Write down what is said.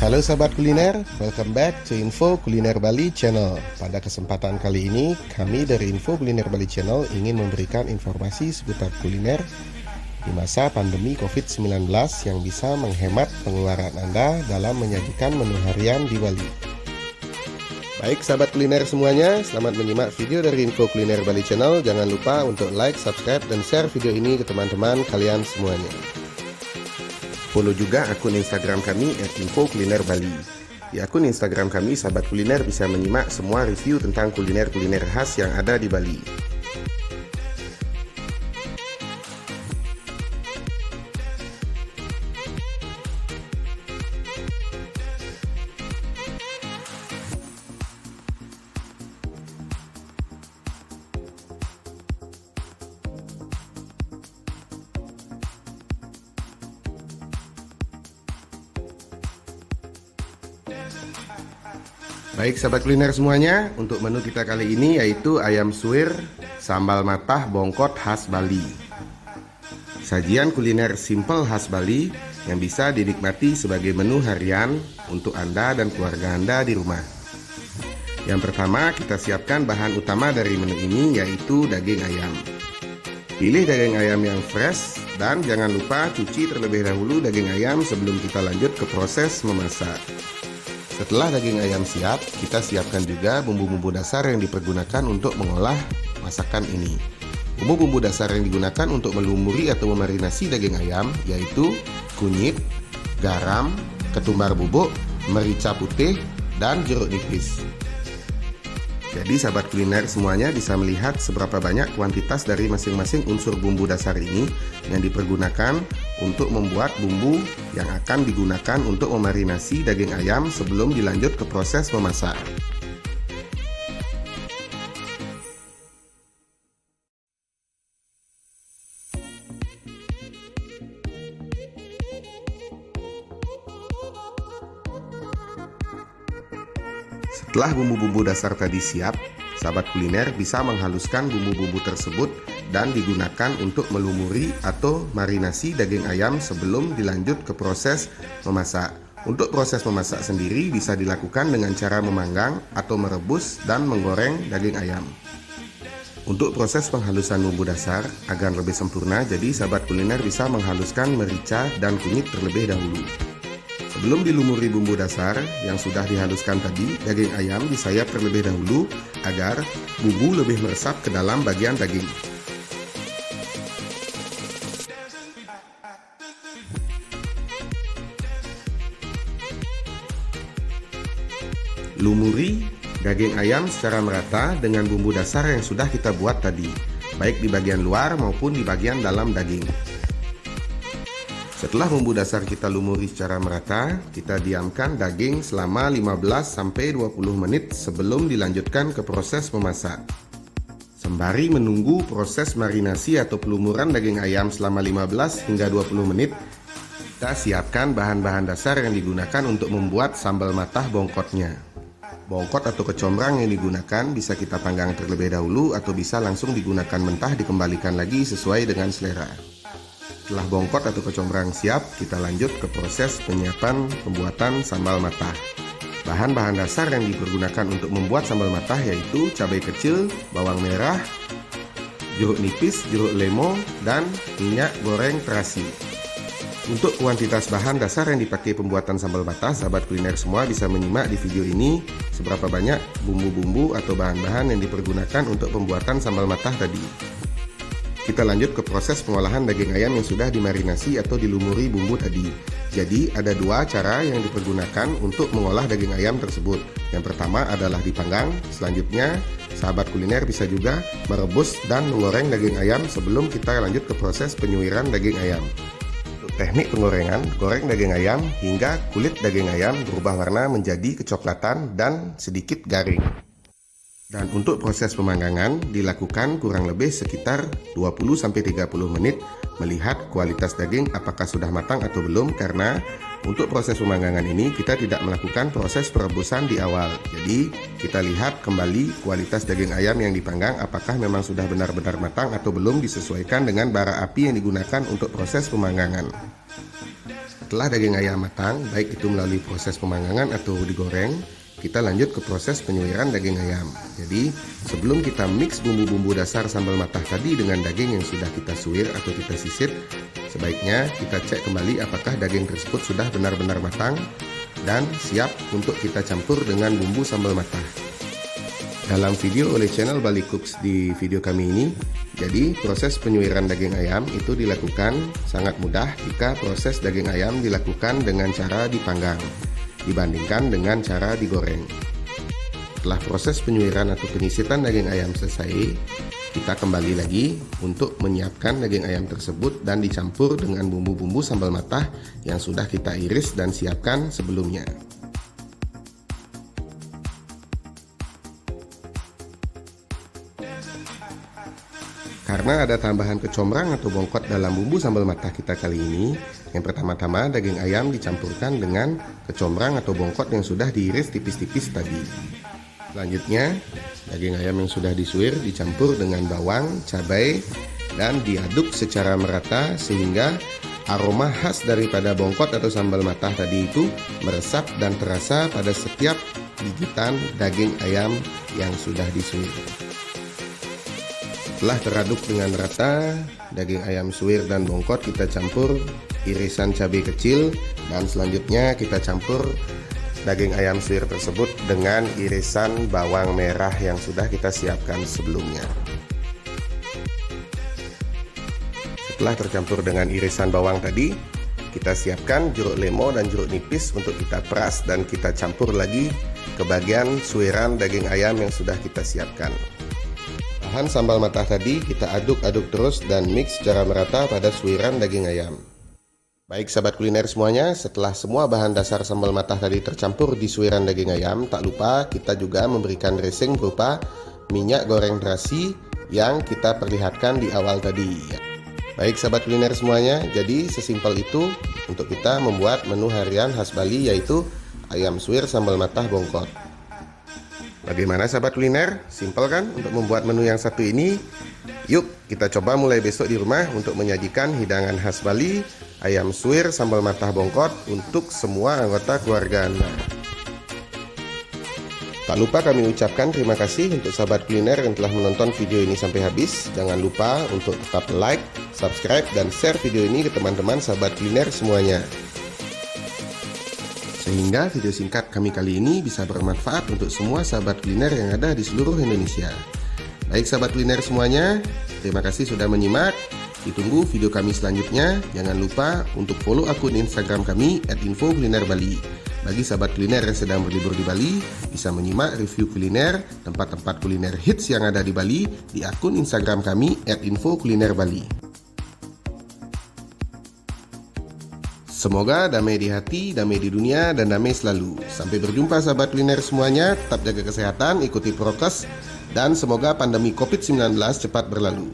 Halo sahabat kuliner, welcome back to Info Kuliner Bali Channel. Pada kesempatan kali ini, kami dari Info Kuliner Bali Channel ingin memberikan informasi seputar kuliner di masa pandemi COVID-19 yang bisa menghemat pengeluaran Anda dalam menyajikan menu harian di Bali. Baik sahabat kuliner semuanya, selamat menyimak video dari Info Kuliner Bali Channel. Jangan lupa untuk like, subscribe, dan share video ini ke teman-teman kalian semuanya. Follow juga akun Instagram kami @infokulinerbali. Di akun Instagram kami, sahabat kuliner bisa menyimak semua review tentang kuliner-kuliner khas yang ada di Bali. Baik sahabat kuliner semuanya, untuk menu kita kali ini yaitu ayam suwir sambal matah bongkot khas Bali. Sajian kuliner simple khas Bali yang bisa dinikmati sebagai menu harian untuk Anda dan keluarga Anda di rumah. Yang pertama, kita siapkan bahan utama dari menu ini yaitu daging ayam. Pilih daging ayam yang fresh dan jangan lupa cuci terlebih dahulu daging ayam sebelum kita lanjut ke proses memasak. Setelah daging ayam siap, kita siapkan juga bumbu-bumbu dasar yang dipergunakan untuk mengolah masakan ini. Bumbu-bumbu dasar yang digunakan untuk melumuri atau memarinasi daging ayam yaitu kunyit, garam, ketumbar bubuk, merica putih, dan jeruk nipis. Jadi sahabat kuliner semuanya bisa melihat seberapa banyak kuantitas dari masing-masing unsur bumbu dasar ini yang dipergunakan untuk membuat bumbu yang akan digunakan untuk memarinasi daging ayam sebelum dilanjut ke proses memasak. Setelah bumbu-bumbu dasar tadi siap, sahabat kuliner bisa menghaluskan bumbu-bumbu tersebut dan digunakan untuk melumuri atau marinasi daging ayam sebelum dilanjut ke proses memasak. Untuk proses memasak sendiri bisa dilakukan dengan cara memanggang atau merebus dan menggoreng daging ayam. Untuk proses penghalusan bumbu dasar agar lebih sempurna, jadi sahabat kuliner bisa menghaluskan merica dan kunyit terlebih dahulu. Sebelum dilumuri bumbu dasar yang sudah dihaluskan tadi, daging ayam disayat terlebih dahulu agar bumbu lebih meresap ke dalam bagian daging. Lumuri daging ayam secara merata dengan bumbu dasar yang sudah kita buat tadi, baik di bagian luar maupun di bagian dalam daging. Setelah bumbu dasar kita lumuri secara merata, kita diamkan daging selama 15-20 menit sebelum dilanjutkan ke proses memasak. Sembari menunggu proses marinasi atau pelumuran daging ayam selama 15 hingga 20 menit, kita siapkan bahan-bahan dasar yang digunakan untuk membuat sambal matah bongkotnya. Bongkot atau kecombrang yang digunakan bisa kita panggang terlebih dahulu atau bisa langsung digunakan mentah dikembalikan lagi sesuai dengan selera. Setelah bongkot atau kecombrang siap, kita lanjut ke proses penyiapan pembuatan sambal matah. Bahan-bahan dasar yang dipergunakan untuk membuat sambal matah yaitu cabai kecil, bawang merah, jeruk nipis, jeruk lemo, dan minyak goreng terasi. Untuk kuantitas bahan dasar yang dipakai pembuatan sambal matah, sahabat kuliner semua bisa menyimak di video ini seberapa banyak bumbu-bumbu atau bahan-bahan yang dipergunakan untuk pembuatan sambal matah tadi. Kita lanjut ke proses pengolahan daging ayam yang sudah dimarinasi atau dilumuri bumbu tadi. Jadi ada dua cara yang dipergunakan untuk mengolah daging ayam tersebut. Yang pertama adalah dipanggang, selanjutnya sahabat kuliner bisa juga merebus dan menggoreng daging ayam sebelum kita lanjut ke proses penyuiran daging ayam. Untuk teknik penggorengan, goreng daging ayam hingga kulit daging ayam berubah warna menjadi kecoklatan dan sedikit garing. Dan untuk proses pemanggangan dilakukan kurang lebih sekitar 20-30 menit melihat kualitas daging apakah sudah matang atau belum, karena untuk proses pemanggangan ini kita tidak melakukan proses perebusan di awal. Jadi kita lihat kembali kualitas daging ayam yang dipanggang apakah memang sudah benar-benar matang atau belum disesuaikan dengan bara api yang digunakan untuk proses pemanggangan. Setelah daging ayam matang, baik itu melalui proses pemanggangan atau digoreng, kita lanjut ke proses penyuiran daging ayam. Jadi, sebelum kita mix bumbu-bumbu dasar sambal matah tadi dengan daging yang sudah kita suir atau kita sisir, sebaiknya kita cek kembali apakah daging tersebut sudah benar-benar matang dan siap untuk kita campur dengan bumbu sambal matah. Dalam video oleh channel Bali Cooks di video kami ini, jadi proses penyuiran daging ayam itu dilakukan sangat mudah jika proses daging ayam dilakukan dengan cara dipanggang dibandingkan dengan cara digoreng. Setelah proses penyuiran atau penyisitan daging ayam selesai, kita kembali lagi untuk menyiapkan daging ayam tersebut dan dicampur dengan bumbu-bumbu sambal matah yang sudah kita iris dan siapkan sebelumnya. Karena ada tambahan kecombrang atau bongkot dalam bumbu sambal matah kita kali ini, yang pertama-tama daging ayam dicampurkan dengan kecombrang atau bongkot yang sudah diiris tipis-tipis tadi. Selanjutnya, daging ayam yang sudah disuir dicampur dengan bawang, cabai, dan diaduk secara merata sehingga aroma khas daripada bongkot atau sambal matah tadi itu meresap dan terasa pada setiap gigitan daging ayam yang sudah disuir. Setelah teraduk dengan rata, daging ayam suwir dan bongkot kita campur irisan cabai kecil, dan selanjutnya kita campur daging ayam suwir tersebut dengan irisan bawang merah yang sudah kita siapkan sebelumnya. Setelah tercampur dengan irisan bawang tadi, kita siapkan jeruk lemo dan jeruk nipis untuk kita peras dan kita campur lagi ke bagian suiran daging ayam yang sudah kita siapkan. Bahan sambal matah tadi kita aduk-aduk terus dan mix secara merata pada suiran daging ayam. Baik sahabat kuliner semuanya, setelah semua bahan dasar sambal matah tadi tercampur di suiran daging ayam, tak lupa kita juga memberikan dressing berupa minyak goreng terasi yang kita perlihatkan di awal tadi. Baik sahabat kuliner semuanya, jadi sesimpel itu untuk kita membuat menu harian khas Bali, yaitu ayam suwir sambal matah bongkot. Bagaimana sahabat kuliner? Simpel kan untuk membuat menu yang satu ini? Yuk kita coba mulai besok di rumah untuk menyajikan hidangan khas Bali, ayam suwir sambal matah bongkot untuk semua anggota keluarga Anda. Tak lupa kami ucapkan terima kasih untuk sahabat kuliner yang telah menonton video ini sampai habis. Jangan lupa untuk tetap like, subscribe, dan share video ini ke teman-teman sahabat kuliner semuanya, sehingga video singkat kami kali ini bisa bermanfaat untuk semua sahabat kuliner yang ada di seluruh Indonesia. Baik sahabat kuliner semuanya, terima kasih sudah menyimak. Ditunggu video kami selanjutnya. Jangan lupa untuk follow akun Instagram kami @infokulinerbali. Bagi sahabat kuliner yang sedang berlibur di Bali, bisa menyimak review kuliner, tempat-tempat kuliner hits yang ada di Bali di akun Instagram kami @infokulinerbali. Semoga damai di hati, damai di dunia, dan damai selalu. Sampai berjumpa sahabat kuliner semuanya, tetap jaga kesehatan, ikuti prokes, dan semoga pandemi COVID-19 cepat berlalu.